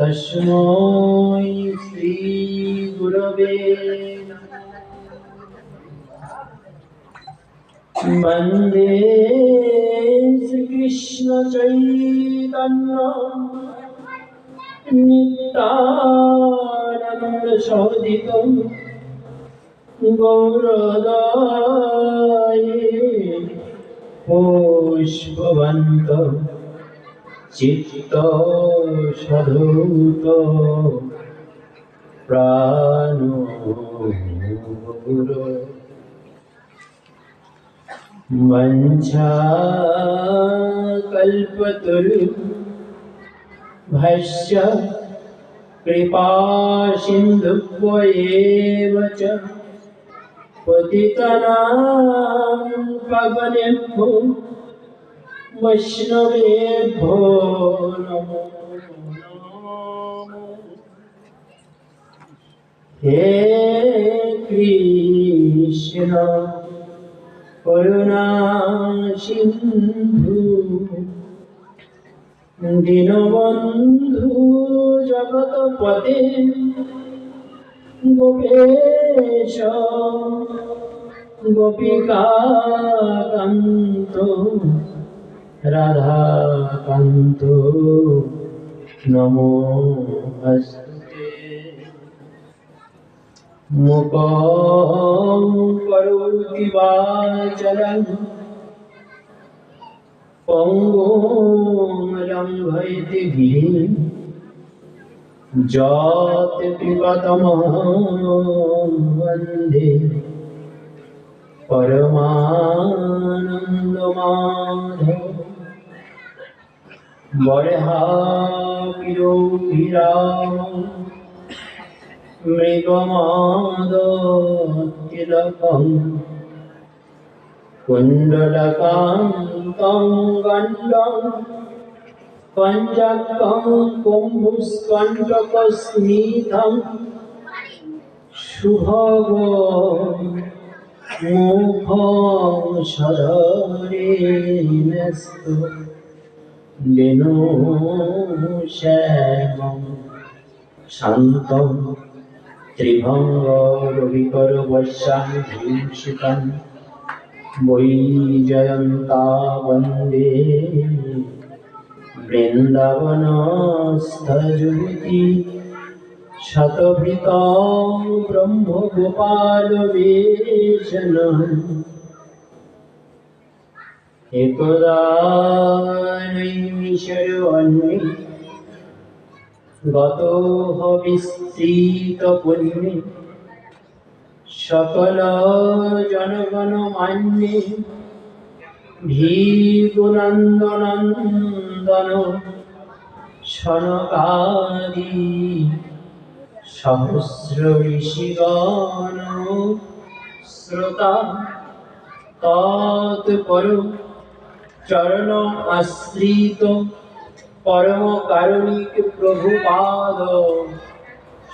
तस्मै श्री गुरवे वन्दे श्रीकृष्ण चैतन्य नित्यानन्द सहोदितं गौरदाये पुष्पवन्तं चित्तशोधौत प्राणो वञ्चाकल्पतरुभ्यश्च कृपासिन्धुभ्येव च पतितानां पावनेभ्यो वैष्णवेभ्यो नमो नमः। हे कृष्ण करुणा सिन्धु दीनबन्धु जगत्पते गोपेश गोपिकान्त राधाकान्त नमोस्तुते। मुखं करोति वाचालं पङ्गुं लङ्घयति गिरिं यत्कृपातमहं वन्दे परमानन्दमाधवं वराहमिहिरविरामं मृगमादतिलकं कुण्डलकान्तं गण्डं पञ्चकं कुम्भस्कण्टकस्मितं शुभगं मुखं शररेणस्तु दिनोश्यामं शान्तं त्रिभङ्गरविकरवशाभूषितं वैजयन्ता वन्दे वृन्दावनस्थजुति शतभृतां ब्रह्मगोपालवेशनम् एकदा नैमिषारण्ये गतो विस्तृतपुण्ये सकलजनगणमान्ये भीतुनन्दनन्दन शनकादि सहस्र ऋषिगण श्रोता तत्परं चरणमाश्रित परम कारुणिक प्रभुपाद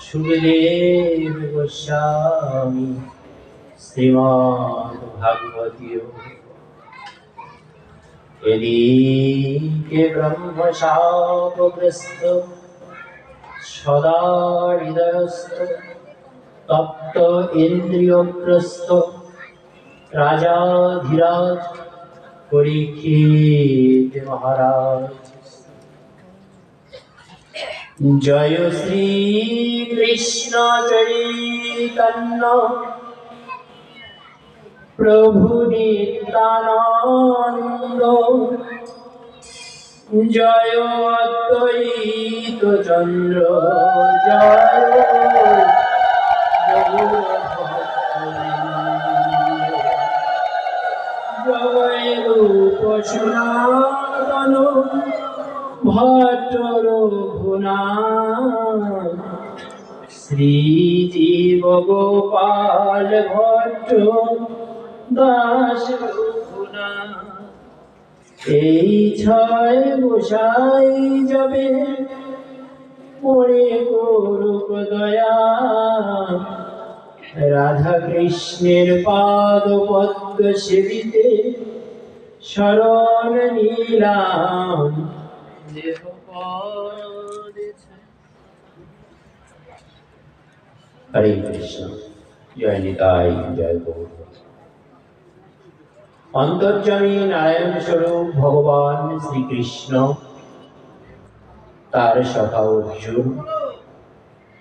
सुखदेव गोस्वामी श्रीमद्भागवती यदि के ब्रह्मशापग्रस्त सदा हृदयस्थ तप्त इन्द्रियग्रस्त राजाधिराज परीक्षित महाराज। जय श्री कृष्ण चैतन्य प्रभु नित्यानंद जय अद्वैत चंद्र जय जय रूप सनातन भट्ट रघुनाथ श्रीजीव गोपाल भट्ट दास रघुनाथ। এই ছয় গোসাই যাবে মনে করুক দয়া রাধা কৃষ্ণের পাদ পদ্ম সেবিতে শরণ নিলাম দেহ পদে হরে কৃষ্ণ। জয় নিতাই, জয় গৌর। অন্তর্যামী নারায়ণ স্বরূপ ভগবান শ্রীকৃষ্ণ, তার সখা অর্জুন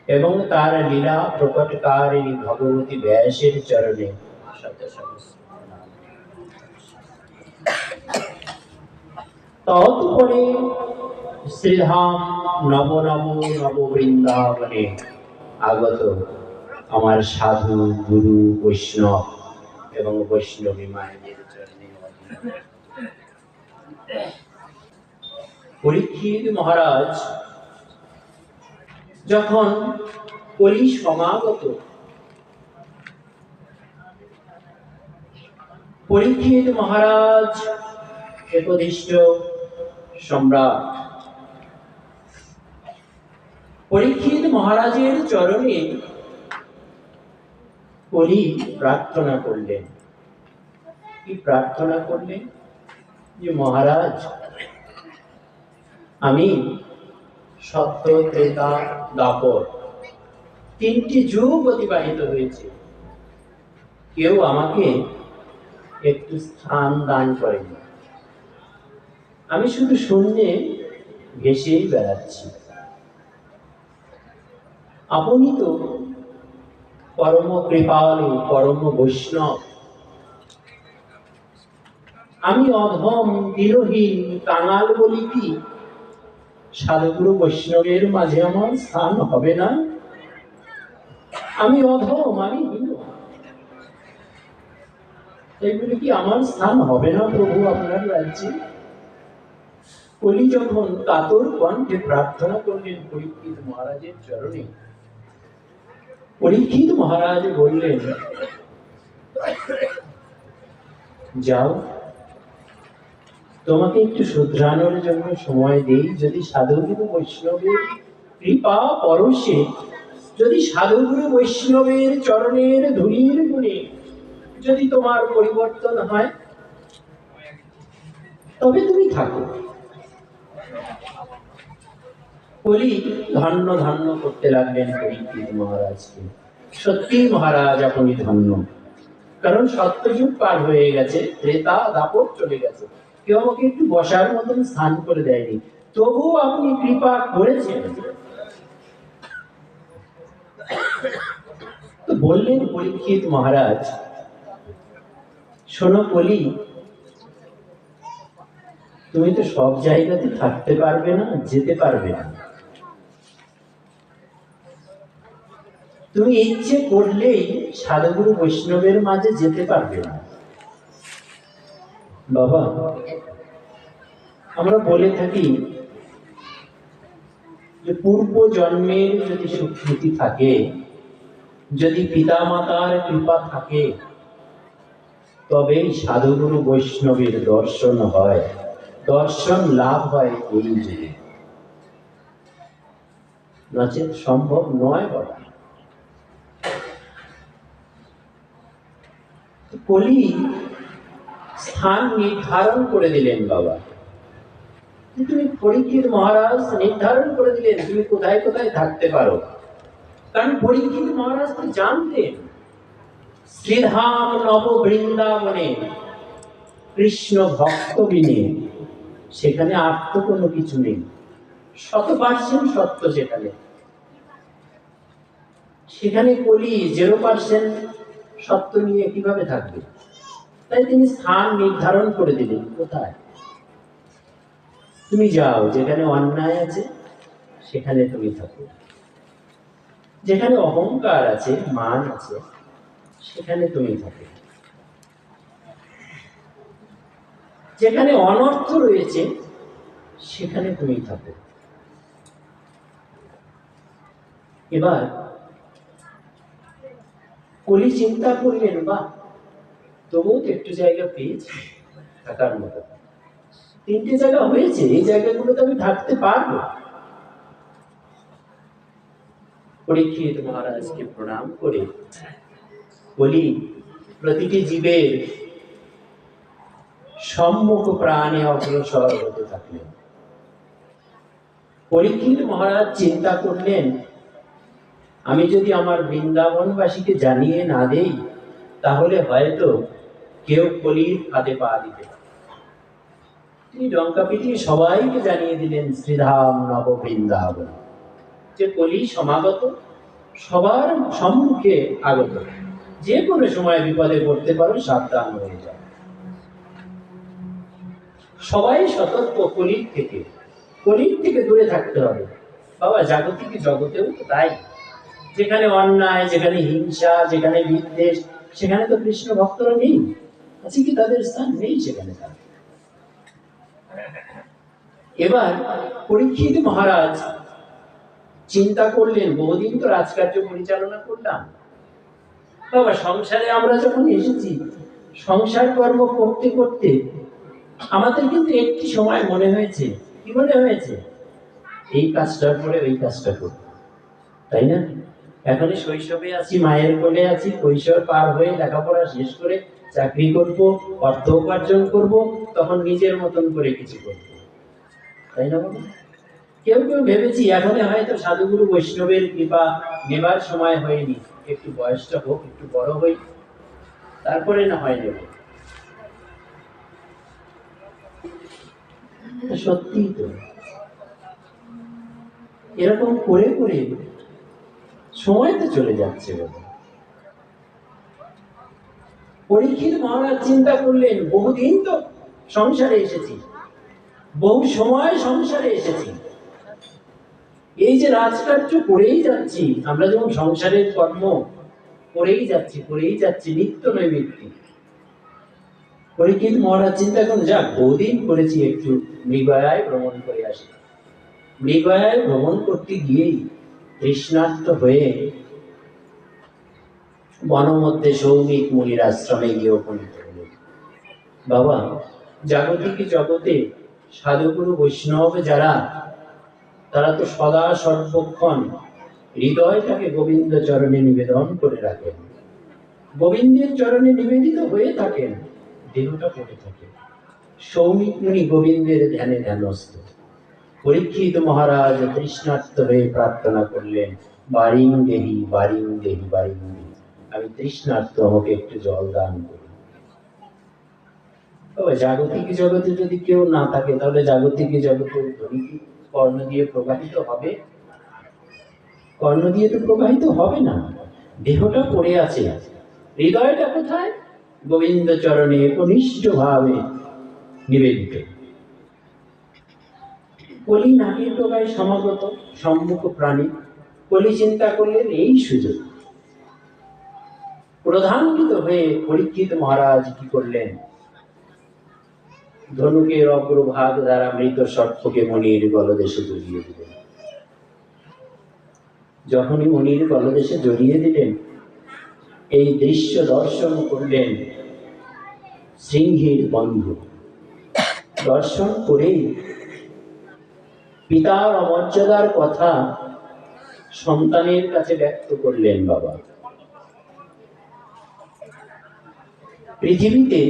এবং তার লীলা প্রকটকারিণী ভগবতী ব্যাসের চরণে তৎপরে শ্রীধাম নব নব নব বৃন্দাবনে আগত আমার সাধু গুরু বৈষ্ণব এবং বৈষ্ণবী মায়েদের চরণে পরীক্ষিত মহারাজ যখন কলি সমাগত, পরীক্ষিত মহারাজ একনিষ্ঠ সম্রাট, পরীক্ষিত মহারাজের চরণে কলি প্রার্থনা করলেন। কি প্রার্থনা করলেন? যে মহারাজ, আমি সত্য, ত্রেতা, দ্বাপর তিনটি যুগ অতিবাহিত হয়েছে, কেউ আমাকে একটু স্থান দান করেনি। আমি শুধু শূন্যে ভেসেই বেড়াচ্ছি। আপনি তো পরম কৃপালু, পরম বৈষ্ণব। আমি অধম, দীনহীন, কাঙাল বলি কি সাধুগুরু বৈষ্ণবের মাঝে আমার স্থান হবে না? আমি অধম, আমি হীন, এইগুলি কি আমার স্থান হবে না প্রভু আপনার রাজ্যে? কলি যখন কাতর কণ্ঠে প্রার্থনা করলেন পরীক্ষিত মহারাজের চরণে, পরীক্ষিত মহারাজ বললেন, যাও, তোমাকে একটু শুধরানোর জন্য সময় দেই। যদি সাধুগুরু বৈষ্ণবের কৃপা পরশে, যদি সাধুগুরু বৈষ্ণবের চরণের ধূলির গুণে যদি তোমার পরিবর্তন হয়, তবে তুমি থাকো। কলি ধন্য ধন্য করতে লাগলেন পরীক্ষিত মহারাজকে। সত্যি মহারাজ আপনি ধন্য, কারণ সত্যযুগ পার হয়ে গেছে, ত্রেতা দাপর চলে গেছে, কেউ আমাকে একটু বসার মতন স্থান করে দেয়নি, তবুও আপনি কৃপা করেছেন। তো বললেন পরীক্ষিত মহারাজ, শোনো কলি, তুমি তো সব জায়গাতে থাকতে পারবে না, যেতে পারবে না। তুমি ইচ্ছে করলেই সাধুগুরু বৈষ্ণবের মাঝে যেতে পারবে না। বাবা, আমরা বলে থাকি যে পূর্ব জন্মের যদি স্বীকৃতি থাকে, যদি পিতা মাতার কৃপা থাকে, তবেই সাধুগুরু বৈষ্ণবের দর্শন হয়, দর্শন লাভ হয় এই যুগে, নচেত সম্ভব নয় বলা। কলি স্থান নির্ধারণ করে দিলেন বাবা। তুমি পরীক্ষিত মহারাজ নির্ধারণ করে দিলেন তুমি কোথায় কোথায় থাকতে পারো। কারণ পরীক্ষিত মহারাজ তো জানতেন শ্রীধাম নব বৃন্দাবনে কৃষ্ণ ভক্ত বিনে সেখানে আর তো কোনো কিছু নেই, 100% সত্য। সেখানে কলি 0% সত্য নিয়ে কিভাবে থাকবে? তাই তিনি স্থান নির্ধারণ করে দিলেন, কোথায় তুমি যাও, যেখানে অন্যায় আছে সেখানে তুমি থাকো, যেখানে অহংকার আছে, মান আছে, সেখানে তুমি থাকো, যেখানে অনর্থ রয়েছে সেখানে তুমি থাকো। এবার কলি চিন্তা করলেন, বা তবুও তো একটু জায়গা পেয়েছি থাকার মতো, 3টে জায়গা হয়েছে, এই জায়গাগুলোতে আমি থাকতে পারবো। পরীক্ষিত মহারাজকে প্রণাম করে বলি, প্রতিটি জীবের সম্মুখ প্রাণে অগ্রসর হতে থাকলেন। পরীক্ষিত মহারাজ চিন্তা করলেন, আমি যদি আমার বৃন্দাবনবাসীকে জানিয়ে না দেই, তাহলে হয়তো কেউ কলির ফাঁদে পা দিতে পারে। তিনি ডঙ্কা পিটিয়ে সবাইকে জানিয়ে দিলেন শ্রীধাম নব বৃন্দাবন, যে কলি সমাগত, সবার সম্মুখে আগত, যে কোনো সময় বিপদে পড়তে পারো, সাবধান হয়ে যাও। সবাই সতর্ক, কলির থেকে দূরে থাকতে হবে। বাবা, জাগতিক জগতেও তো তাই। যেখানে অন্যায়, যেখানে হিংসা, যেখানে বিদ্বেষ, সেখানে তো কৃষ্ণ ভক্তরা নেই। আছে কি তাদের স্থান? নেই সেখানে। এবার পরীক্ষিত মহারাজ চিন্তা করলেন, বহুদিন তো রাজকার্য পরিচালনা করলাম, বাবা সংসারে আমরা যখন এসেছি, সংসার কর্ম করতে করতে আমাদের কিন্তু একটি সময় মনে হয়েছে, কি মনে হয়েছে? এই কাজটার পরে ওই কাজটা করব, তাই না? এখনই শৈশবে আছি, মায়ের কোলে আছি, কৈশোর পার হয়ে লেখাপড়া শেষ করে চাকরি করব, অর্থ উপার্জন করব, তখন নিজের মতন করে কিছু করব, তাই না বাবা? কেউ কেউ ভেবেছি এখনই হয়তো সাধুগুরু বৈষ্ণবের কৃপা নেবার সময় হয়নি, একটু বয়সটা হোক, একটু বড় হই, তারপরে না হয় নেব। সত্যি তো, এরকম করে করে সময় তো চলে যাচ্ছে বাবা। পরীক্ষিত মহারাজ চিন্তা করলেন, বহুদিন তো সংসারে এসেছি, বহু সময় সংসারে এসেছি, এই যে রাজকার্য করেই যাচ্ছি, আমরা যেমন সংসারের কর্ম করেই যাচ্ছি নিত্য নৈমিত্তিক। পরীক্ষিত মহারাজ চিন্তা করুন, যাক বহুদিন করেছি, একটু মৃগয়ায় ভ্রমণ করে আসি। মৃগয়ায় ভ্রমণ করতে গিয়েই তৃষ্ণার্ত হয়ে বনমধ্যে সৌমিক মুনির আশ্রমে গিয়ে উপনীত হলেন। বাবা, জাগতিক জগতে সাধুগুরু বৈষ্ণব যারা, তারা তো সদা সর্বক্ষণ হৃদয়টাকে গোবিন্দ চরণে নিবেদন করে রাখেন, গোবিন্দের চরণে নিবেদিত হয়ে থাকেন, দেহটা পড়ে থাকে। সৌমিক মুনি গোবিন্দের ধ্যানে ধ্যানস্থ। পরীক্ষিত মহারাজ তৃষ্ণার্ত হয়ে প্রার্থনা করলেন, বারিং দেহি বারিং দেহি বারিং দেহি, আমি তৃষ্ণার্ত, আমাকে একটু জল দান করুন। জাগতিক জগতে যদি কেউ না থাকে, তাহলে জাগতিক জগতের ধ্বনি কি কর্ণ দিয়ে প্রবাহিত হবে? কর্ণ দিয়ে তো প্রবাহিত হবে না, দেহটা পড়ে আছে, হৃদয়টা কোথায়? গোবিন্দ চরণে একনিষ্ঠ ভাবে নিবেদিত। কলি নাকের ডগায় সমাগত, সম্মুখ প্রাণী। কলি চিন্তা করলেন, এই সুযোগ। প্রধানভূত হয়ে পরীক্ষিত মহারাজ কি করলেন? ধনুকের অগ্রভাগ দ্বারা মৃত সর্পকে মনির গলদেশে জড়িয়ে দিলেন। যখনই মনির গলদেশে জড়িয়ে দিলেন, এই দৃশ্য দর্শন করলেন সিংহীর বন্ধু। দর্শন করেই পিতার অমর্যাদার কথা সন্তানের কাছে ব্যক্ত করলেন। বাবা, পৃথিবীতে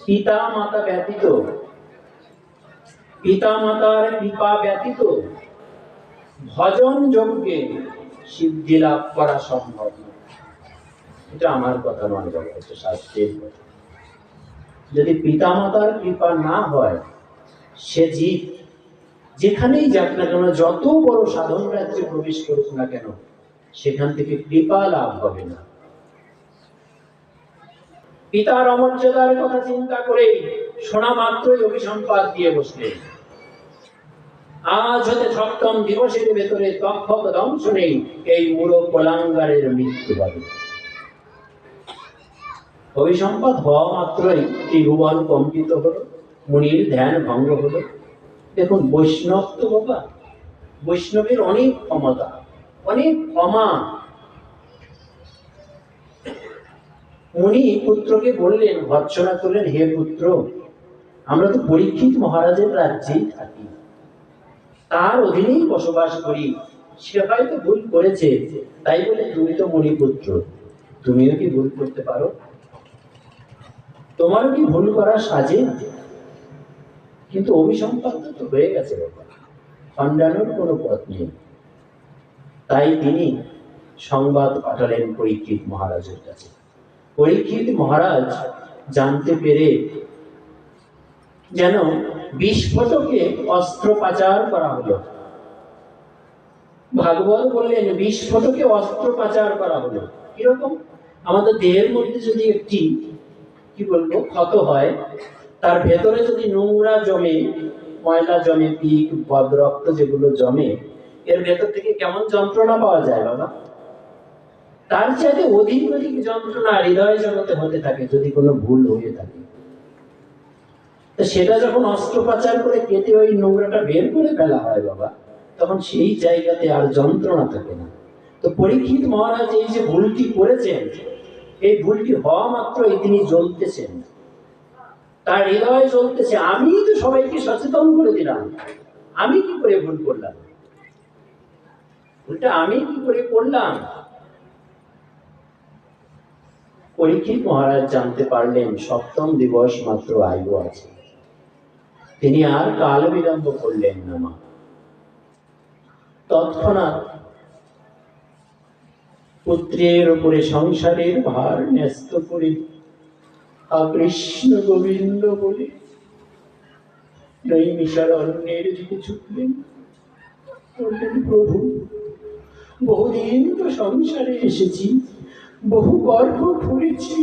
পিতা মাতা ব্যতীত, পিতা মাতার কৃপা ব্যতীত ভজন যজ্ঞে সিদ্ধি লাভ করা সম্ভব নয়। এটা আমার কথা নয় বাবা, এটা শাস্ত্রের কথা। যদি পিতা মাতার কৃপা না হয়, সে জীব যেখানেই যাক না কেন, যত বড় সাধন রাজ্যে প্রবেশ করুক না কেন, সেখান থেকে কৃপা লাভ হবে না। পিতার অমর্যাদার কথা চিন্তা করে শোনা মাত্রই অভিসম্পাদ দিয়ে বসলেন। আজ হতে সপ্তম দিবসের ভেতরে তক্ষক দংশনে এই মূঢ় কোলাঙ্গারের মৃত্যু হবে। অভিসম্পাদ হওয়া মাত্রই ত্রিভুবন কম্পিত হলো, মুনির ধ্যান ভঙ্গ হলো। দেখুন, বৈষ্ণব তো বাবা, বৈষ্ণবের অনেক ক্ষমতা, অনেক ক্ষমা। মুনি পুত্রকে বললেন, ভর্ৎসনা করলেন, হে পুত্র, আমরা তো পরীক্ষিত মহারাজের রাজ্যেই থাকি, তার অধীনেই বসবাস করি। সে হয়তো ভুল করেছে, তাই বলে তুমি তো মণিপুত্র, তুমিও কি ভুল করতে পারো? তোমারও কি ভুল করা সাজে? কিন্তু অভিসম্পাদ্য তো হয়ে গেছে বাবা, খণ্ডানোর কোনো পথ নেই। তাই তিনি সংবাদ পাঠালেন পরীক্ষিত মহারাজের কাছে। পরীক্ষিত মহারাজ জানতে পেরে যেন বিস্ফোটকে অস্ত্র পাচার করা হলো। ভাগবত বললেন বিস্ফোটকে অস্ত্র পাচার করা হলো। কিরকম? আমাদের দেহের মধ্যে যদি একটি ক্ষত হয়, তার ভেতরে যদি নোংরা জমে, ময়লা জমে, পিক রক্ত যেগুলো জমে, এর ভেতর থেকে কেমন যন্ত্রণা পাওয়া যায় বাবা? তার চাইতে অধিক অধিক যন্ত্রণা হৃদয় জগতে হতে থাকে যদি কোনো ভুল হয়ে থাকে। সেটা যখন অস্ত্রোপচার করে কেটে ওই নোংরাটা বের করে ফেলা হয় বাবা, তখন সেই জায়গাতে আর যন্ত্রণা থাকে না। তো পরীক্ষিত মহারাজ এই যে ভুলটি করেছেন, এই ভুলটি হওয়া মাত্রই তিনি জ্বলতেছেন, তার হৃদয় জ্বলতেছে। আমি তো সবাইকে সচেতন করে দিলাম, আমি কি করে ভুল করলাম, ভুলটা আমি কি করে করলাম। পরীক্ষিত মহারাজ জানতে পারলেন সপ্তম দিবস মাত্র আয়ু আছে। তিনি আর কাল বিলম্ব করলেন না। মা তৎক্ষণাৎ পুত্রের উপরে সংসারের ভার ন্যস্ত করে কৃষ্ণ গোবিন্দ বলে নৈমিষারণ্যের দিকে ছুটলেন। বললেন, প্রভু, বহুদিন তো সংসারে এসেছি, বহু গর্ব করেছি,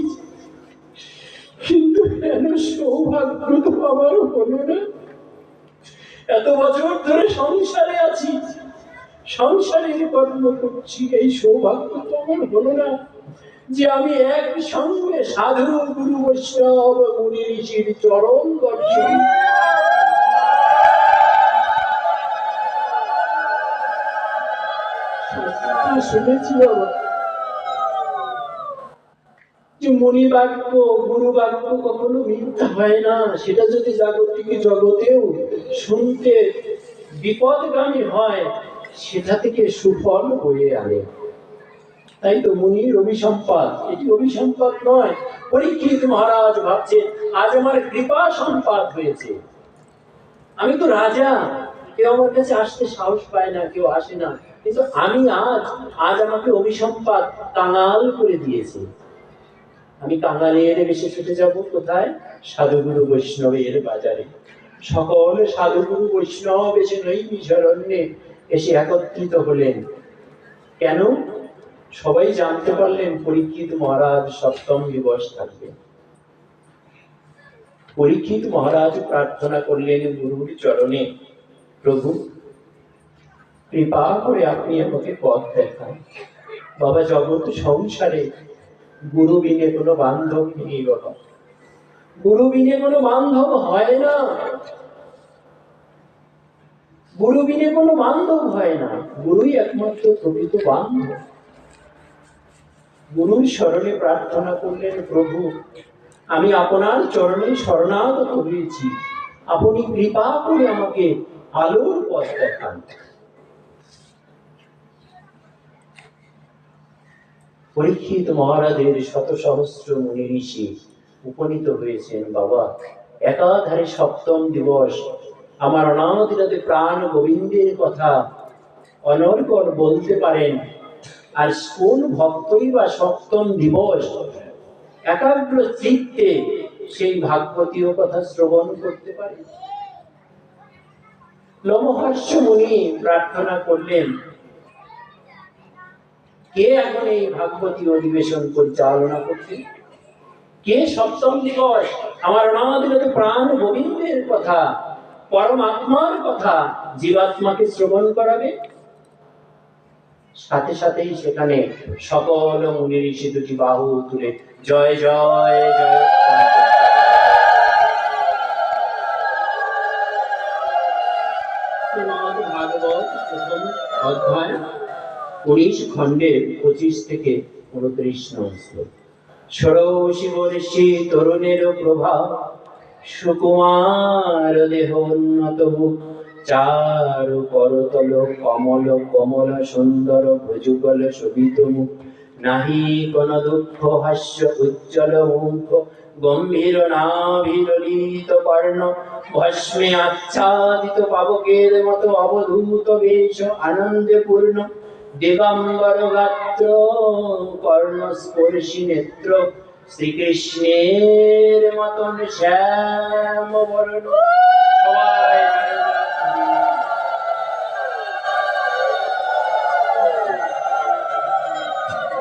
কিন্তু কেন সৌভাগ্য তো আমার হলো না। এত বছর ধরে সংসারে আছি, সংসারের কর্ম করছি, এই সৌভাগ্য তো আমার হলো না যে আমি একসঙ্গে সাধু গুরু বৈষ্ণব মুনি ঋষির চরণ দর্শন শুনেছি বাবা, যে মনি বাক্য গুরু বাক্য কখনো মিথ্যা হয় না। সেটা যদি জাগতিক জগতেও শুনতে বিপদগামী হয়, সেটা থেকে সুফল বয়ে আনে। তাই তো মুনির অভিসম্পাদ, এটি অভিসম্পাদ নয়। পরীক্ষিত মহারাজ ভাবছেন আজ আমার কৃপা সম্পাদ হয়েছে, আমি তো রাজা, কেউ আমার কাছে আসতে সাহস পায় না, কেউ আসে না, কিন্তু আমি আজ আমাকে অভিসম্পাদ কাঙাল করে দিয়েছে। আমি কাঙালের বেশে ছুটে যাব কোথায়? সাধুগুরু বৈষ্ণবের বাজারে। সকল সাধুগুরু বৈষ্ণব এসে নৈমিষারণ্যে এসে একত্রিত হলেন। কেন? সবাই জানতে পারলেন পরীক্ষিত মহারাজ সপ্তম দিবস থাকবেন। পরীক্ষিত মহারাজ প্রার্থনা করলেন গুরুর চরণে, প্রভু, কৃপা করে আপনি আমাকে পথ দেখান। বাবা, জগৎ সংসারে গুরু বিনে কোনো বান্ধব নেই বাবা, গুরু বিনে কোনো বান্ধব হয় না, গুরু বিনে কোনো বান্ধব হয় না। গুরুই একমাত্র প্রকৃত বান্ধব। গুরুর শরণে প্রার্থনা করলেন, প্রভু, আমি আপনার চরণে শরণাগত হয়েছি, আপনি কৃপা করে আমাকে আলোর পথ দেখান। পরীক্ষিত মহারাজের শত সহস্র মুনি ঋষি উপনীত হয়েছেন বাবা। একাধারে সপ্তম দিবস আমার অনাদিরাতে প্রাণ গোবিন্দের কথা অনর্গল বলতে পারেন। আর কোন ভক্তই বা সপ্তম দিবস একাগ্র চিত্তে সেই ভাগবতীয় কথা শ্রবণ করতে পারে? লোমহর্ষ মুনি প্রার্থনা করলেন, কে এখন এই ভাগবতী অধিবেশন পরিচালনা করছে? কে সপ্তম দিবস আমার অনাদিরাতে প্রাণ গোবিন্দের কথা, পরমাত্মার কথা জীবাত্মাকে শ্রবণ করাবে? সাথে সাথেই সেখানে সকল মুনি ঋষি দুটি বাহু তুলে জয় জয় জয়। ভাগবত প্রথম অধ্যায় 19 খণ্ডের 25 থেকে 29 নং শ্লোক। ষোড়শী বর্ষী তরুণের প্রভা, সুকুমার দেহ উন্নত মুখ, চারু করতল কমল কমল সুন্দর ভ্রজুগল শোভিত মুখ, নাহি কোন দুঃখ হাস্য উজ্জ্বল মুখ, গম্ভীর নাভিললিত কর্ণ, ভস্মে আচ্ছাদিত পাবকের মতো অবধূত বেশ আনন্দে পূর্ণ, দিগম্বর গাত্র কর্ণস্পর্শী নেত্র, শ্রীকৃষ্ণের মতন শ্যাম বর্ণ। সবাই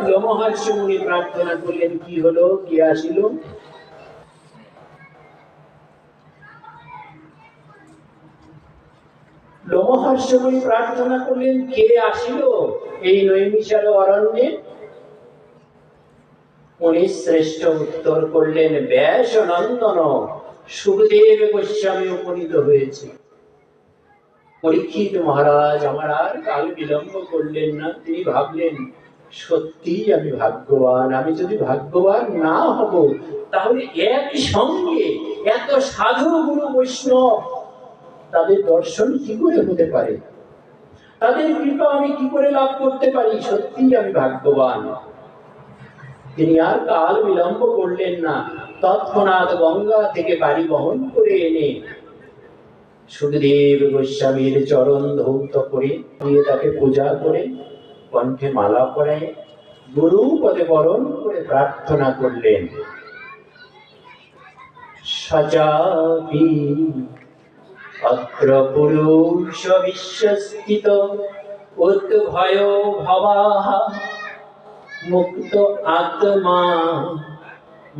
লোমহর্ষ মুনি প্রার্থনা করলেন, কি হলো, কি আসিল? লোমহর্ষ মুনি প্রার্থনা করলেন, কে আসিল এই নৈমিষার অরণ্যে? মুনি শ্রেষ্ঠ উত্তর করলেন, ব্যাস নন্দন সুখদেব গোস্বামী উপনীত হয়েছে। পরীক্ষিত মহারাজ আমার আর কাল বিলম্ব করলেন না। তিনি ভাবলেন, সত্যি আমি ভাগ্যবান। আমি যদি ভাগ্যবান না হব তাহলে একই সঙ্গে এত সাধু গুরু বৈষ্ণব, তাদের দর্শন কি করে হতে পারে? তাদের কৃপা আমি কি করে লাভ করতে পারি? সত্যি আমি ভাগ্যবান। তিনি আর কাল বিলম্ব করলেন না। তৎক্ষণাৎ গঙ্গা থেকে বাড়ি বহন করে এনে সুখদেব গোস্বামীর চরণ ধৌত করে দিয়ে তাকে পূজা করে কণ্ঠে মালা পরায় গুরু পদে বরণ করে প্রার্থনা করলেন, সচাপি অত্র পুরুষ বিশ্বস্থিত উদ্ভয় ভবাঃ মুক্ত আত্মা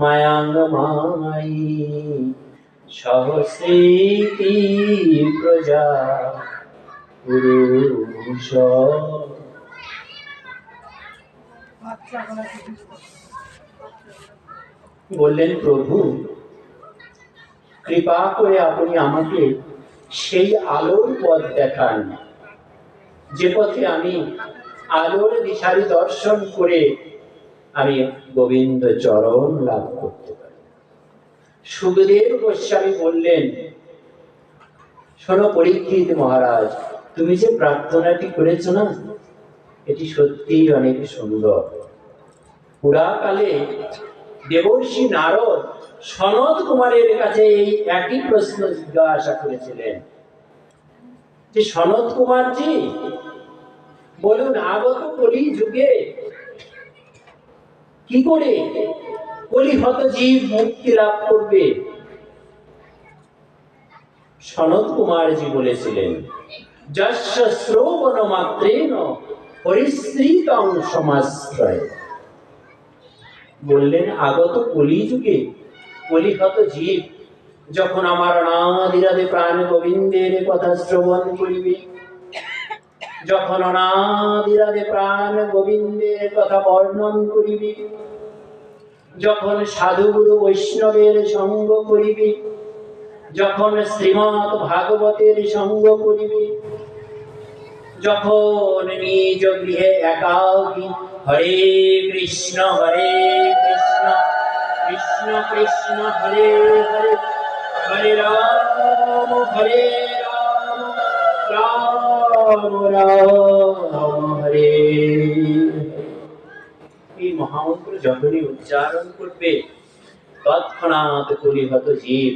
মায়াঙ্গমায়ী সহস্রীতি প্রজা পুরুষ। বললেন, প্রভু কৃপা করে আপনি আমাকে সেই আলোর পথ দেখান, যে পথে আমি আলোর দিশারি দর্শন করে আমি গোবিন্দ চরণ লাভ করতে পারি। সুখদেব গোস্বামী বললেন, শোনো পরীক্ষিত মহারাজ, তুমি যে প্রার্থনাটি করেছ না, এটি সত্যিই অনেক সুন্দর। পুরাকালে দেবর্ষি নারদ সনৎ কুমারের কাছে এই একই প্রশ্ন জিজ্ঞাসা করেছিলেন যে, সনৎ কুমারজি বলুন, আগত কলি যুগে কি করে কলিহত জীব মুক্তি লাভ করবে? সনৎ কুমারজি বলেছিলেন, যস্য শ্রবণ মাত্রেণ পরিশ্রিতং সমাশ্রয়। বললেন, আগত কলিযুগে কলিহত জীব যখন আমার অনাদিরাদে প্রাণ গোবিন্দের কথা শ্রবণ করিবে, যখন অনাদিরাদে প্রাণ গোবিন্দের কথা বর্ণন করিবে, যখন সাধু গুরু বৈষ্ণবের সঙ্গ করিবে, যখন শ্রীমৎ ভাগবতের সঙ্গ করিবে, যখন নিজ গৃহে একাকী হরে কৃষ্ণ কৃষ্ণ কৃষ্ণ হরে হরে, হরে রাম রাম রাম হরে। এই মহামন্ত্র যখনই উচ্চারণ করবে, তৎক্ষণাৎ কলিহত জীব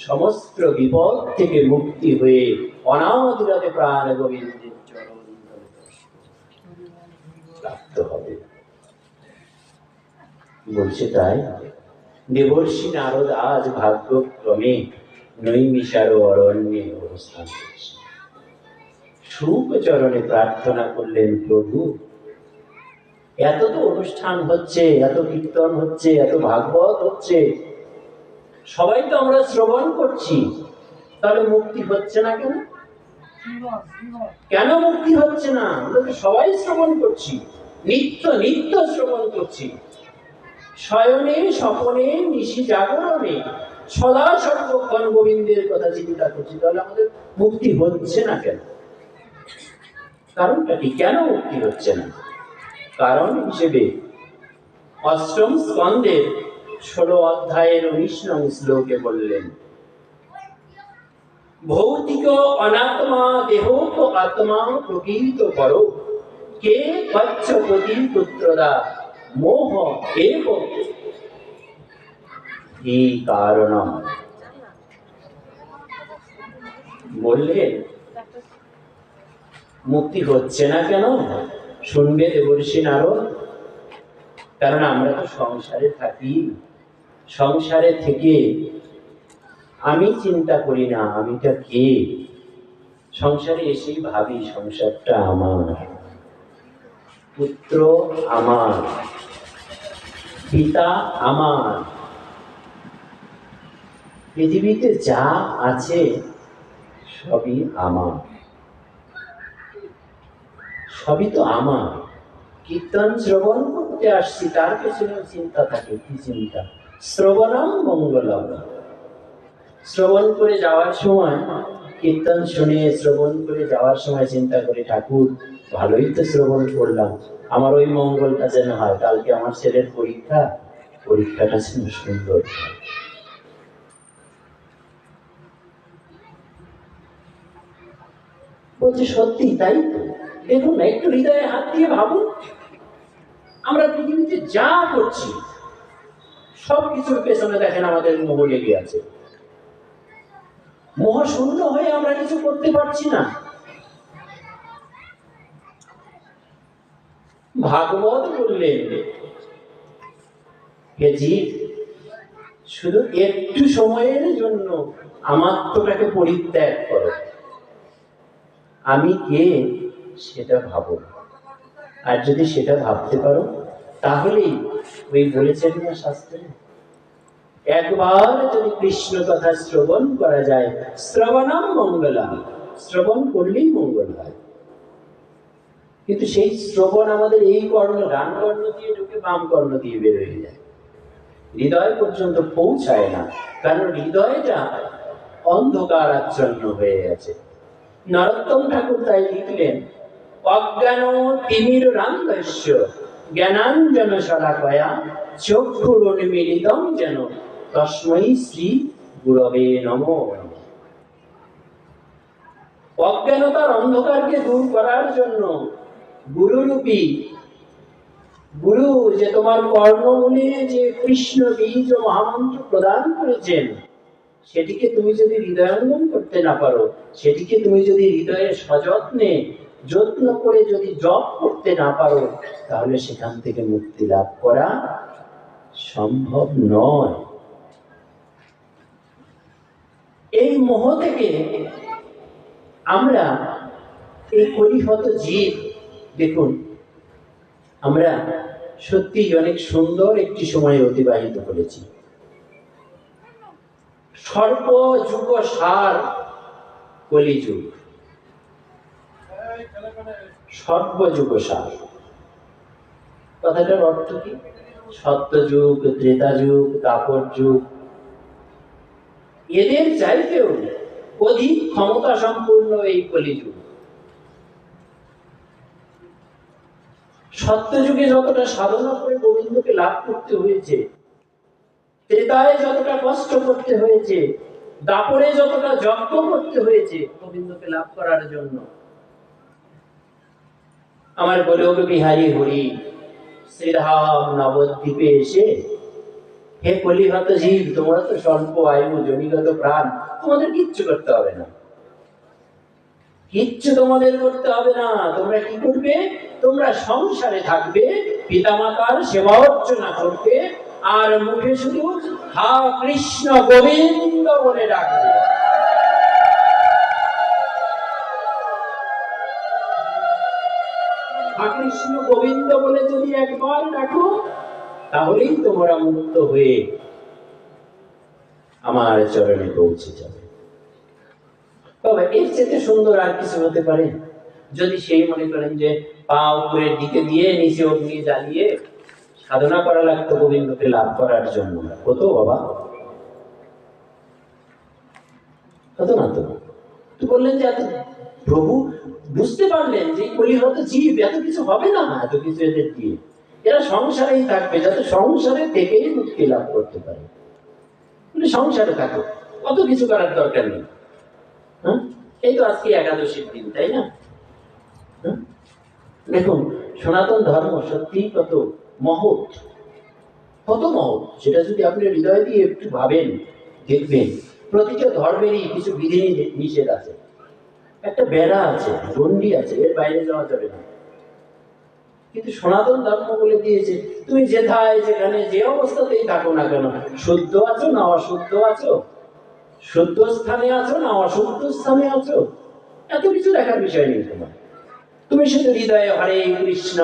সমস্ত বিপদ থেকে মুক্তি হয়ে অনাদিরাদে প্রাণ গোবিন্দের চরণ প্রাপ্ত হবে। বলছে তাই দেবর্ষি নারদ আজ ভাগ্যক্রমে নৈমিষার অরণ্যে অবস্থান করছে। সুখ চরণে প্রার্থনা করলেন, প্রভু এত তো অনুষ্ঠান হচ্ছে, এত কীর্তন হচ্ছে, এত ভাগবত হচ্ছে, সবাই তো আমরা শ্রবণ করছি, তাহলে মুক্তি হচ্ছে না কেন? কেন মুক্তি হচ্ছে না? আমরা তো সবাই শ্রবণ করছি, নিত্য নিত্য শ্রবণ করছি, শয়নে স্বপনে নিশি জাগরণে সদা সর্বক্ষণ গোবিন্দের কথা চিন্তা করছি, তাহলে আমাদের মুক্তি হচ্ছে না কেন? কারণটা কি? কেন মুক্তি হচ্ছে না? কারণ হিসেবে অষ্টম স্কন্ধের 16 অধ্যায়ের 19 নং শ্লোকে বললেন, ভৌতিক অনাত্মা দেহ তো আত্মা প্রকৃত করো, কে পচ্ছপতি পুত্রদা মোহ এব হি কারণম। বললেন, মুক্তি হচ্ছে না কেন? শুনবে দেবর্ষি নারদ? কারণ আমরা তো সংসারে থাকি, সংসারে থেকে আমি চিন্তা করি না আমিটা কে। সংসারে এসেই ভাবি সংসারটা আমার, পুত্র আমার, পিতা আমার, পৃথিবীতে যা আছে সবই আমার, সবই তো আমার। কীর্তন শ্রবণ করতে আসছি, তার পেছনে চিন্তা থাকে। কি চিন্তা? শ্রবণম মঙ্গলম। শ্রবণ করে যাওয়ার সময়, কীর্তন শুনে শ্রবণ করে যাওয়ার সময় চিন্তা করি, ঠাকুর ভালোই তো শ্রবণ করলাম, আমার ওই মঙ্গলটা যেন হয়। কালকে আমার ছেলের পরীক্ষা, পরীক্ষাটা যেন সুন্দর হয়। বলছে সত্যি তাই তো। দেখুন না, একটু হৃদয়ে হাত দিয়ে ভাবুন, আমরা পৃথিবীতে যা করছি সবকিছুর পেছনে দেখেন আমাদের মোহ লেগে আছে। মোহ শূন্য হয়ে আমরা কিছু করতে পারছি না। ভাগবত বললেন, হে জীব, শুধু একটু সময়ের জন্য আমাত্মটাকে পরিত্যাগ করো, আমি কে সেটা ভাবো। আর যদি সেটা ভাবতে পারো, তাহলেই ওই বলেছেন না শাস্ত্রে, একবার যদি কৃষ্ণ কথা শ্রবণ করা যায়, শ্রবণম মঙ্গলম, শ্রবণ করলেই মঙ্গল হয়। কিন্তু সেই শ্রবণ আমাদের এই কর্ণ, ডান কর্ণ দিয়ে ঢুকে বাম কর্ণ দিয়ে বের হয়ে যায়, হৃদয় পর্যন্ত পৌঁছায় না। কারণ হৃদয়টা অন্ধকার আচ্ছন্ন হয়ে গেছে। নরোত্তম ঠাকুর তাই লিখলেন, অজ্ঞান তিমির রান্ধস্য জ্ঞানাঞ্জন শলাকয়া চক্ষুরুন্মীলিতং যেন তস্মৈ শ্রী গুরবে নমঃ। অজ্ঞানতার অন্ধকারকে দূর করার জন্য গুরুরূপী, গুরু যে তোমার কর্ণমূলে যে কৃষ্ণ বীজ ও মহামন্ত্র প্রদান করেছেন, সেটিকে তুমি যদি হৃদয়ঙ্গম করতে না পারো, সেটিকে তুমি যদি হৃদয়ে সযত্নে যত্ন করে যদি জপ করতে না পারো, তাহলে সেখান থেকে মুক্তি লাভ করা সম্ভব নয়। এই মোহ থেকে আমরা, এই কলিহত জীব, দেখুন আমরা সত্যি অনেক সুন্দর একটি সময় অতিবাহিত করেছি। সর্বযুগ সার কলিযুগ, সর্বযুগ সার কথাটার অর্থ কি? সত্যযুগ, ত্রেতা যুগ, দাপর যুগ, এদের চাইতেও অধিক ক্ষমতা সম্পূর্ণ এই কলিযুগ। সত্যযুগে যতটা সাধনা করে গোবিন্দকে লাভ করতে হয়েছে, ত্রেতায় যতটা কষ্ট করতে হয়েছে, দাপরে যতটা যজ্ঞ করতে হয়েছে গোবিন্দকে লাভ করার জন্য, আমার গোলক বিহারী হরি শ্রীধাম নবদ্বীপে এসে, হে কলিহত জীব, তোমরা তো স্বল্প আয়ু জনিগত প্রাণ, তোমাদের কিচ্ছু করতে হবে না, কিচ্ছু তোমাদের করতে হবে না। তোমরা কি করবে? তোমরা সংসারে থাকবে, পিতামাতার সেবা অর্চনা করবে, আর মুখে শুধু হা কৃষ্ণ গোবিন্দ বলে ডাকবে। হা কৃষ্ণ গোবিন্দ বলে যদি একবার ডাকো, তাহলেই তোমরা মুক্ত হয়ে আমার চরণে পৌঁছে যাবে। তবে এর চেয়ে সুন্দর আর কিছু হতে পারে? যদি সেই মনে করেন যে পা উপরের দিকে দিয়ে নিচে অগ্নি জ্বালিয়ে সাধনা করা লাগতো গোবিন্দকে লাভ করার জন্য, কত বাবা, কত না। তো বললেন যে এত প্রভু বুঝতে পারলেন যে কলিহত জীব, এত কিছু হবে না, এত কিছু এদের দিয়ে, এরা সংসারেই থাকবে, যাতে সংসারে থেকেই মুক্তি লাভ করতে পারে। সংসারে থাকো, কত কিছু করার দরকার নেই। হ্যাঁ, এই তো আজকে একাদশীর দিন, তাই না? দেখুন সনাতন ধর্ম সত্যি কত মহৎ, কত মহৎ, সেটা যদি আপনি হৃদয় দিয়ে একটু ভাবেন, দেখবেন প্রতিটা ধর্মেরই কিছু বিধি নিষেধ আছে, একটা বেড়া আছে, গণ্ডি আছে, এর বাইরে যাওয়া যাবে না। কিন্তু সনাতন ধর্ম বলে দিয়েছে তুমি যেথায় যেখানে যে অবস্থাতেই থাকো না কেন, শুদ্ধ আছো না অশুদ্ধ আছো, শুদ্ধ স্থানে আছো না অশুদ্ধ স্থানে আছো, এত কিছু দেখার বিষয় নেই তোমার। তুমি শুধু হৃদয়ে হরে কৃষ্ণ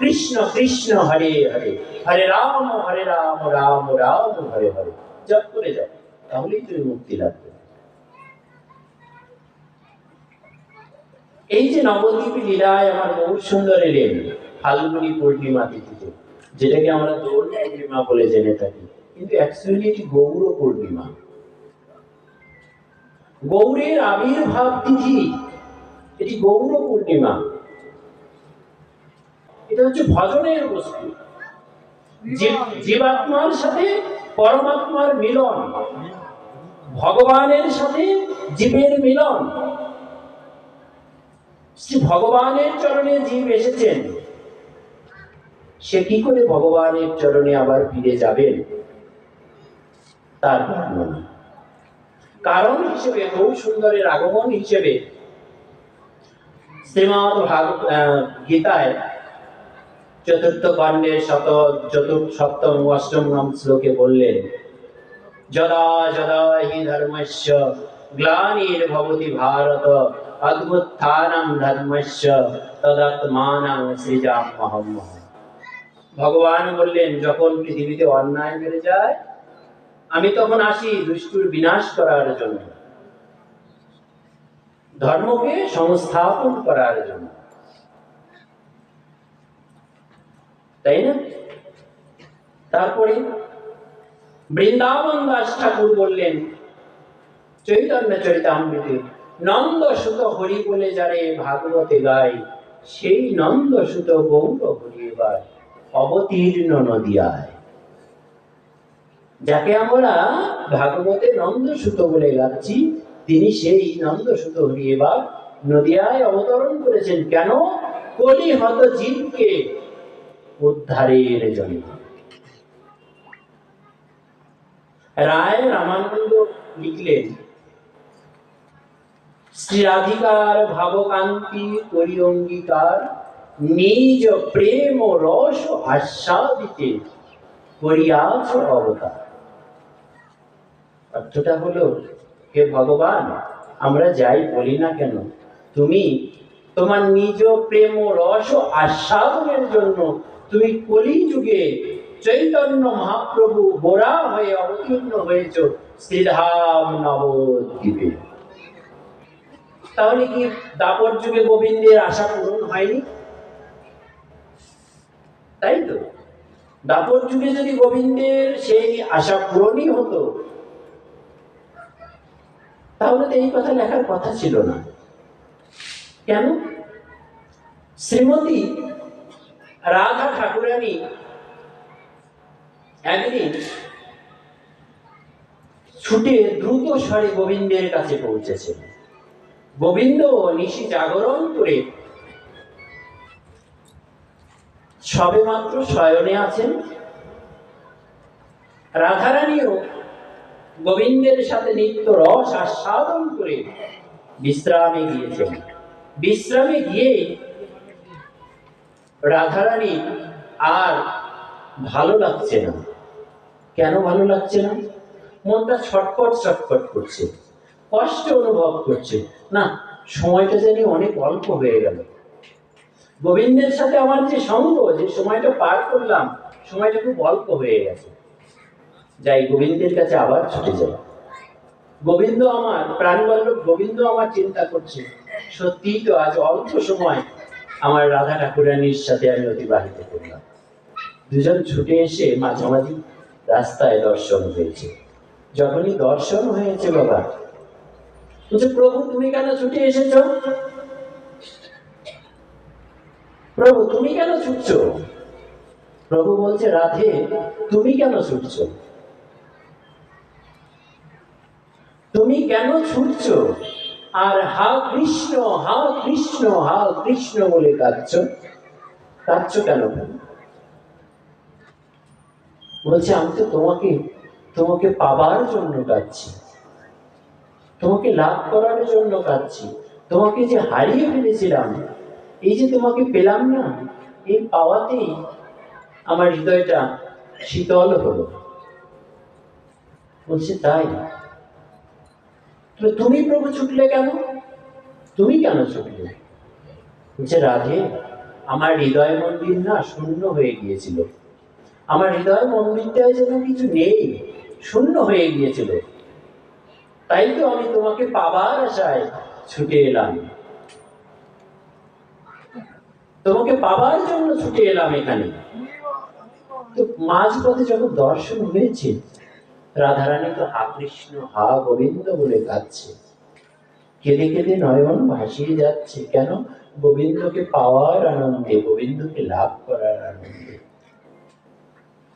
কৃষ্ণ কৃষ্ণ হরে হরে, হরে রাম রাম রাম হরে হরে জপ করে যাও, তাহলেই তুমি মুক্তি লাভ করবে। এই যে নবদ্বীপ লীলায় আমার বহু সুন্দর এলেন ফাল্গুনী পূর্ণিমা তিথিতে, যেটাকে আমরা দোল পূর্ণিমা বলে জেনে থাকি, কিন্তু অ্যাকচুয়ালি এটি গৌর পূর্ণিমা, গৌরের আবির্ভাব তিথি, এটি গৌর পূর্ণিমা। এটা হচ্ছে ভজনের বস্তু, জীবাত্মার সাথে পরমাত্মার মিলন, ভগবানের সাথে জীবের মিলন। ভগবানের চরণে জীব এসেছেন, সে কি করে ভগবানের চরণে আবার ফিরে যাবেন তার বর্ণনা কারণ হিসেবে বহু সুন্দরের আগমন হিসেবে শ্রীমদ গীতায় চতুর্থ খণ্ডের সপ্তম অষ্টম শ্লোকে বললেন, যদা যদা হি ধর্মস্য গ্লানির্ভবতি ভারত অদ্ভুত্থানং ধর্মস্য তদাত্মানং সৃজাম্যহম। ভগবান বললেন, যখন পৃথিবীতে অন্যায় বেড়ে যায় আমি তখন আসি দুষ্টুর বিনাশ করার জন্য, ধর্মকে সংস্থাপন করার জন্য, তাই না? তারপরে বৃন্দাবন দাস ঠাকুর বললেন চৈতন্য চরিতামৃতে, নন্দ সুত হরি বলে যারে ভাগবতে গায়, সেই নন্দ সুত গৌর হরি এবার অবতীর্ণ নদিয়ায়। যাকে আমরা ভাগবতে নন্দ সুত বলে গাচ্ছি, তিনি সেই নন্দ সুত হরি এবার নদিয়ায় অবতরণ করেছেন। কেন? কলিহত জীবকে উদ্ধারের জন্য। রায় রামানন্দ লিখলেন, শ্রী রাধিকার ভাবকান্তি করি অঙ্গীকার, নিজ প্রেম ও রস আস্বাদিতে করিয়াছ অবতার। অর্থটা হলো, হে ভগবান, আমরা যাই বলি না কেন, তুমি তোমার নিজ প্রেম ও রস আস্বাদনের জন্য তুমি কলি যুগে চৈতন্য মহাপ্রভু গোরা হয়ে অবতীর্ণ হয়েছ শ্রীধাম নবদ্বীপে। তাহলে কি দাপর যুগে গোবিন্দের আশা পূরণ হয়নি? তাই তো, দাপর যুগে যদি গোবিন্দের সেই আশা পূরণই হতো তাহলে তো এই কথা লেখার কথা ছিল না। কেন? শ্রীমতী রাধা ঠাকুরানী একদিন ছুটে দ্রুত স্বরে গোবিন্দের কাছে পৌঁছেছেন। গোবিন্দ নিশি জাগরণ করে সবে মাত্র শয়নে আছেন, রাধারানীও গোবিন্দের সাথে নিত্য রস আস্বাদন করে বিশ্রামে গিয়েছেন। বিশ্রামে গিয়ে রাধারানী আর ভালো লাগছে না। কেন ভালো লাগছে না? মনটা ছটফট ছটফট করছে, কষ্ট অনুভব করছে। না, সময়টা জানি অনেক অল্প হয়ে গেল। গোবিন্দের সাথে আমার যে সঙ্গ, যে সময়টা পার করলাম, সময়টা খুব অল্প হয়ে গেছে। যাই, গোবিন্দের কাছে আবার ছুটে যাই। গোবিন্দ আমার প্রাণবল্লভ, গোবিন্দ আমার চিন্তা করছে, সত্যিই তো আজ অল্প সময় আমার রাধা ঠাকুরানীর সাথে আমি অতিবাহিত করলাম। দুজন ছুটে এসে মাঝামাঝি রাস্তায় দর্শন হয়েছে। যখনই দর্শন হয়েছে বাবা বলছে, প্রভু তুমি কেন ছুটে এসেছ? প্রভু তুমি কেন ছুটছো? প্রভু বলছে, রাধে তুমি কেন ছুটছো? তুমি কেন ছুটছো আর হা কৃষ্ণ হা কৃষ্ণ হা কৃষ্ণ বলে কাঁদছো? কাঁদছো কেন? বলছে, আমি তো তোমাকে পাবার জন্য কাঁদছি, তোমাকে লাভ করার জন্য কাঁদছি। তোমাকে যে হারিয়ে ফেলেছিলাম এই যে তোমাকে পেলাম না, এই পাওয়াতেই আমার হৃদয়টা শীতল হলো। বলছে তাই? তুমি প্রভু ছুটলে কেন? তুমি কেন ছুটলে? বলছে রাধে, আমার হৃদয় মন্দির না শূন্য হয়ে গিয়েছিল। আমার হৃদয় মন্দিরটায় যেন কিছু নেই, শূন্য হয়ে গিয়েছিল। তাই তো আমি তোমাকে পাবার আশায় ছুটে এলাম, তোমাকে পাবার জন্য ছুটে এলাম এখানে। তো মাঝপথে যখন দর্শন হয়েছে, রাধারানী তো হা কৃষ্ণ হা গোবিন্দ বলে কাঁদছে, কেঁদে কেঁদে নয়ন ভাসিয়ে যাচ্ছে। কেন? গোবিন্দকে পাওয়ার আনন্দে, গোবিন্দকে লাভ করার আনন্দে।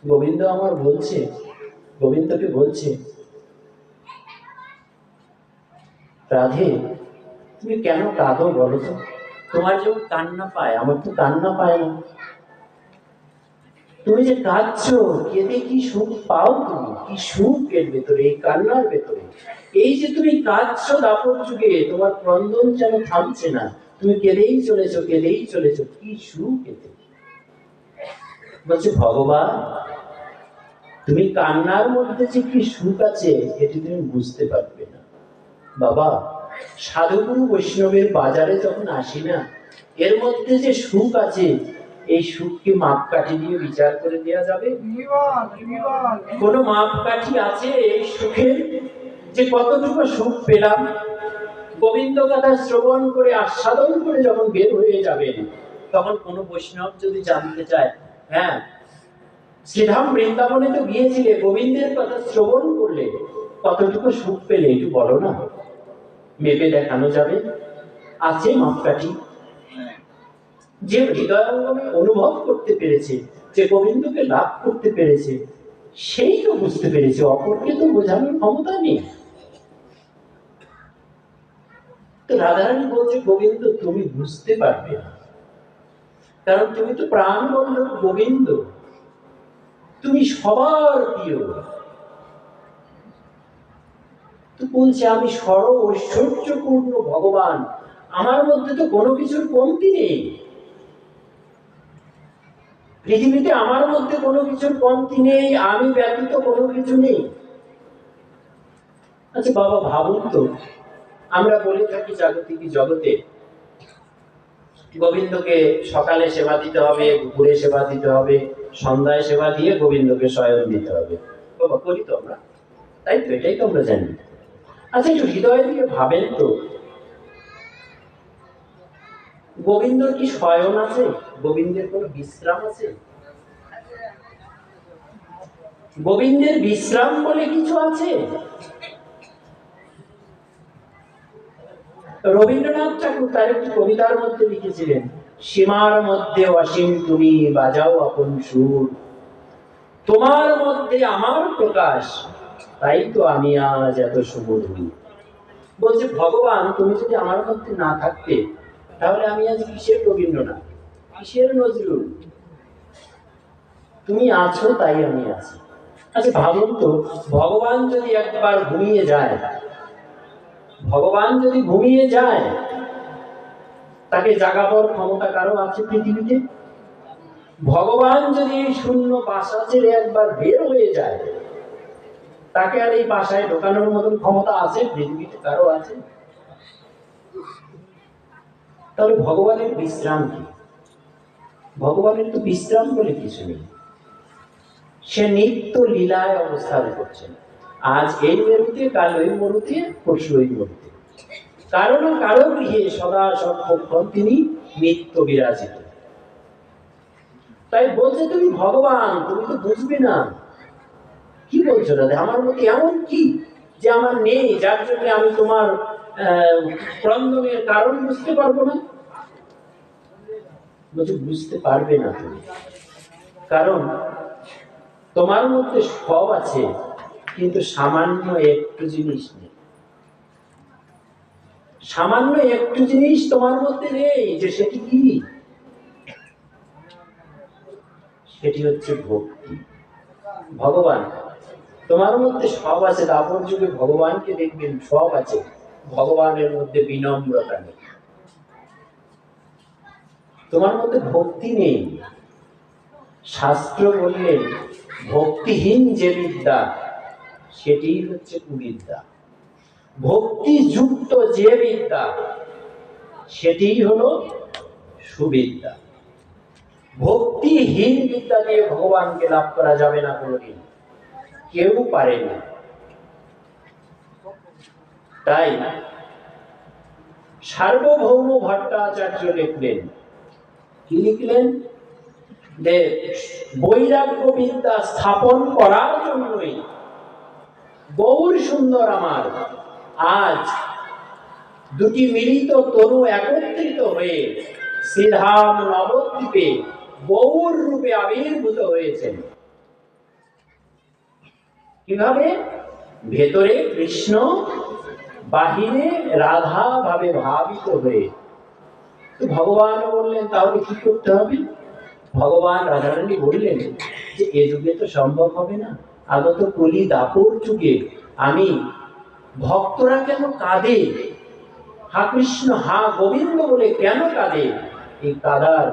গোবিন্দ আমার বলছে, গোবিন্দকে বলছে, রাধে তুমি কেন কাঁদো বলো তো? তোমার যেমন কান্না পায়, আমার তো কান্না পায় না। তুমি যে কাঁদছো, কেঁদে কি সুখ পাও? তুমি কি সুখ এর ভেতরে, এই কান্নার ভেতরে? এই যে তুমি কাঁদছো দাপর যুগে, তোমার ক্রন্দন যেন থামছে না, তুমি কেঁদেই চলেছো, কেঁদেই চলেছো, কি সুখ এতে? বলছে ভগবান, তুমি কান্নার মধ্যে যে কি সুখ আছে এটি তুমি বুঝতে পারবে না। বাবা, সাধুগুরু বৈষ্ণবের বাজারে যখন আসি না, এর মধ্যে যে সুখ আছে, এই সুখকে মাপকাঠি দিয়ে বিচার করে দেওয়া যাবে? কোন মাপকাঠি আছে এই সুখের, যে কতটুকু সুখ পেলাম? গোবিন্দ কথা শ্রবণ করে আস্বাদন করে যখন বের হয়ে যাবেন, তখন কোন বৈষ্ণব যদি জানতে চায়, হ্যাঁ শ্রীধাম বৃন্দাবনে তো গিয়েছিলে, গোবিন্দের কথা শ্রবণ করলে কতটুকু সুখ পেলে একটু বলো না, মেপে দেখানো যাবে? আছে মাপকাঠি? যে হৃদয়ঙ্গমে অনুভব করতে পেরেছে, যে গোবিন্দকে লাভ করতে পেরেছে, সেই তো বুঝতে পেরেছে, অপরকে তো বোঝানোর ক্ষমতা নেই। তো রাধারানী বলছে, গোবিন্দ তুমি বুঝতে পারবে না, কারণ তুমি তো প্রাণ বন্ধু গোবিন্দ, তুমি সবার প্রিয়। তো বলছে আমি সর্ব ঐশ্বর্যপূর্ণ ভগবান, আমার মধ্যে তো কোনো কিছুর কমতি নেই, পৃথিবীতে আমার মধ্যে কোনো কিছুর কমতি নেই, আমি ব্যতীত কোনো কিছু নেই। আচ্ছা বাবা ভাবুন তো, আমরা বলে থাকি জাগতিক জগতে গোবিন্দকে সকালে সেবা দিতে হবে, দুপুরে সেবা দিতে হবে, সন্ধ্যায় সেবা দিয়ে গোবিন্দকে শয়ন দিতে হবে। বাবা করি তো আমরা, তাই তো? এটাই তো আমরা জানি। আচ্ছা একটু হৃদয় দিয়ে ভাবেন তো, গোবিন্দর কি শয়ন আছে? গোবিন্দের কোনো বিশ্রাম আছে? গোবিন্দের বিশ্রাম বলে কিছু আছে? রবীন্দ্রনাথ ঠাকুর তার একটি কবিতার মধ্যে লিখেছিলেন, সীমার মধ্যে অসীম তুমি বাজাও আপন সুর, তোমার মধ্যে আমার প্রকাশ, তাই তো আমি আজ এত সুমধুর। বলছে ভগবান, তুমি যদি আমার মধ্যে না থাকতে, তাহলে আমি আজ কিসের রবীন্দ্রনাথ, কিসের নজরুল? তুমি আছো তাই আমি আছি। আচ্ছা ভাবুন তো, ভগবান যদি একবার ঘুমিয়ে যায়, ভগবান যদি ঘুমিয়ে যায়, তাকে জাগাবার ক্ষমতা কারো আছে পৃথিবীতে? ভগবান যদি শূন্য বাসা ছেড়ে একবার বের হয়ে যায়, তাকে আর এই বাসায় ঢোকানোর মতন ক্ষমতা আছে পৃথিবীতে কারো আছে? তাহলে ভগবানের বিশ্রাম কি? ভগবানের তো বিশ্রাম বলে কিছু নেই, সে নিত্য লীলায় অবস্থান করছেন। আজ এই মেরুতে, কাল ওই মরুতে, পরশু ওই মরুতে, কারো না কারো গৃহে সদা সর্বক্ষণ তিনি নিত্য বিরাজিত। তাই বলছে তুমি ভগবান, তুমি তো বুঝবে না। কি বলছো দাদা, আমার মধ্যে এমন কি যে আমার নেই, যার জন্য আমি তোমার ক্রন্দনের কারণ বুঝতে পারবো না? বলছে বুঝতে পারবে না তুমি, কারণ তোমার মধ্যে সব আছে, কিন্তু সামান্য একটু জিনিস নেই। সামান্য একটু জিনিস তোমার মধ্যে নেই, যে সেটি কি? সেটি হচ্ছে ভক্তি। ভগবান তোমার মধ্যে সব আছে, দাপর যুগে ভগবানকে দেখবেন সব আছে, ভগবানের মধ্যে বিনম্রতা নেই। তোমার মধ্যে ভক্তি নেই। শাস্ত্র বললেন ভক্তিহীন যে বিদ্যা সেটি হচ্ছে কুবিদ্যা, ভক্তিযুক্ত যে বিদ্যা সেটি হলো সুবিদ্যা। ভক্তিহীন বিদ্যা দিয়ে ভগবানকে লাভ করা যাবে না কোনোদিন, কেউ পারে না। তাই সার্বভৌম ভট্টাচার্য লিখলেন, কি লিখলেন? যে বৈরাগ্য বিদ্যা স্থাপন করার জন্যই গৌর সুন্দর আমার আজ দুটি মিলিত তরু একত্রিত হয়ে শ্রীধাম নবদ্বীপে গৌর রূপে আবির্ভূত হয়েছেন। কিভাবে? ভেতরে কৃষ্ণ, বাহিরে রাধা ভাবে ভাবিত হয়ে। ভগবান বললেন তাহলে কি করতে হবে? ভগবান রাধারানী বললেন যে এ যুগে তো সম্ভব হবে না, আগত কলি দাপর যুগে আমি ভক্তরা কেন কাঁদে, হা কৃষ্ণ হা গোবিন্দ বলে কেন কাঁদে, এই কাঁদার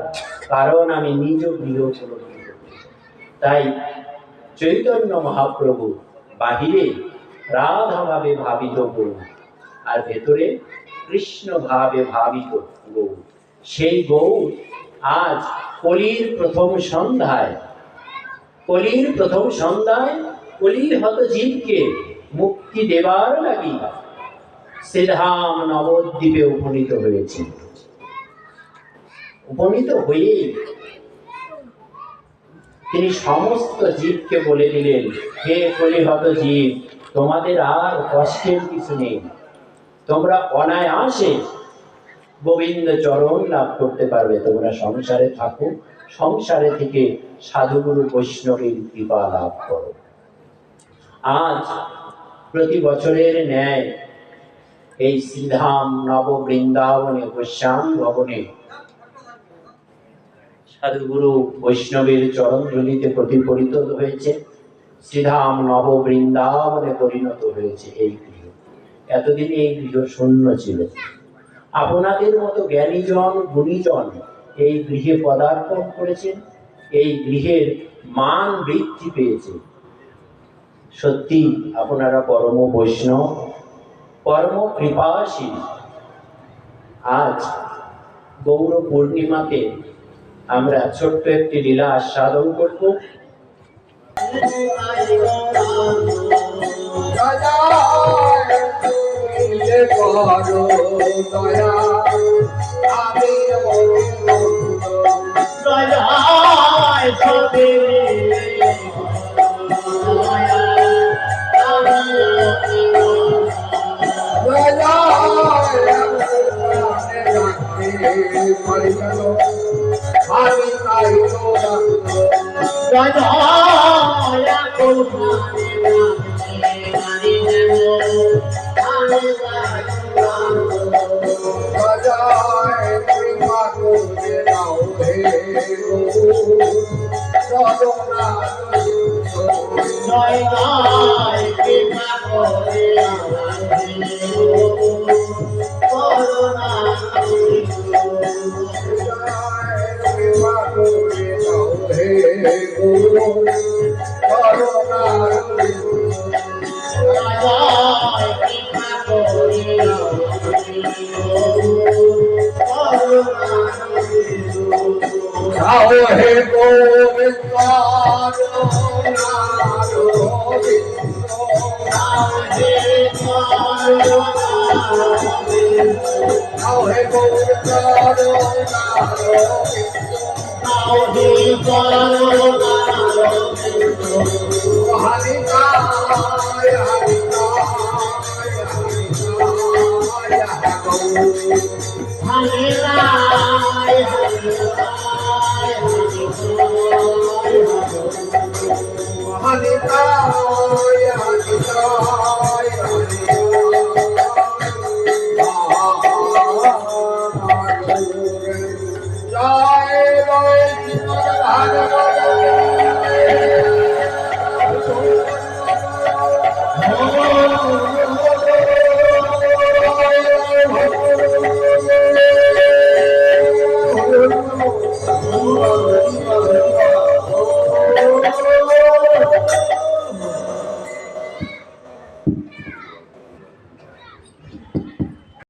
কারণ আমি নিজ গৃহ উপলব্ধি করছি। তাই চৈতন্য মহাপ্রভু বাহিরে রাধা ভাবে ভাবিত গৌর আর ভেতরে কৃষ্ণ ভাবে ভাবিত গৌর। সেই গৌর আজ কলির প্রথম সন্ধ্যায় কলির হত জীবকে মুক্তি দেবার লাগি শ্রীধাম নবদ্বীপে উপনীত হয়েছে। উপনীত হয়ে তিনি সমস্ত জীবকে বলে দিলেন, হে কলিহত জীব, তোমাদের আর কষ্টের কিছু নেই, তোমরা অনায়াসে গোবিন্দ চরণ লাভ করতে পারবে। তোমরা সংসারে থাকো, সংসারে থেকে সাধুগুরু বৈষ্ণবের কৃপা লাভ করো। আজ প্রতি বছরের ন্যায় এই শ্রীধাম নব বৃন্দাবনে গোস্বামী ভবনে সাধুগুরু বৈষ্ণবের চরণ ধুলিতে প্রতিফলিত হয়েছে, শ্রীধাম নব বৃন্দাবনে পরিণত হয়েছে এই গৃহ। এতদিন এই গৃহ শূন্য ছিল। আপনাদের মতো জ্ঞানীজন গুণীজন এই গৃহে পদার্পণ করেছেন, এই গৃহের মান বৃদ্ধি পেয়েছে। সত্যি আপনারা পরম বৈষ্ণব, পরম কৃপাশীল। আজ গৌর পূর্ণিমাতে আমরা ছোট্ট একটি লীলা আস্বাদন করব।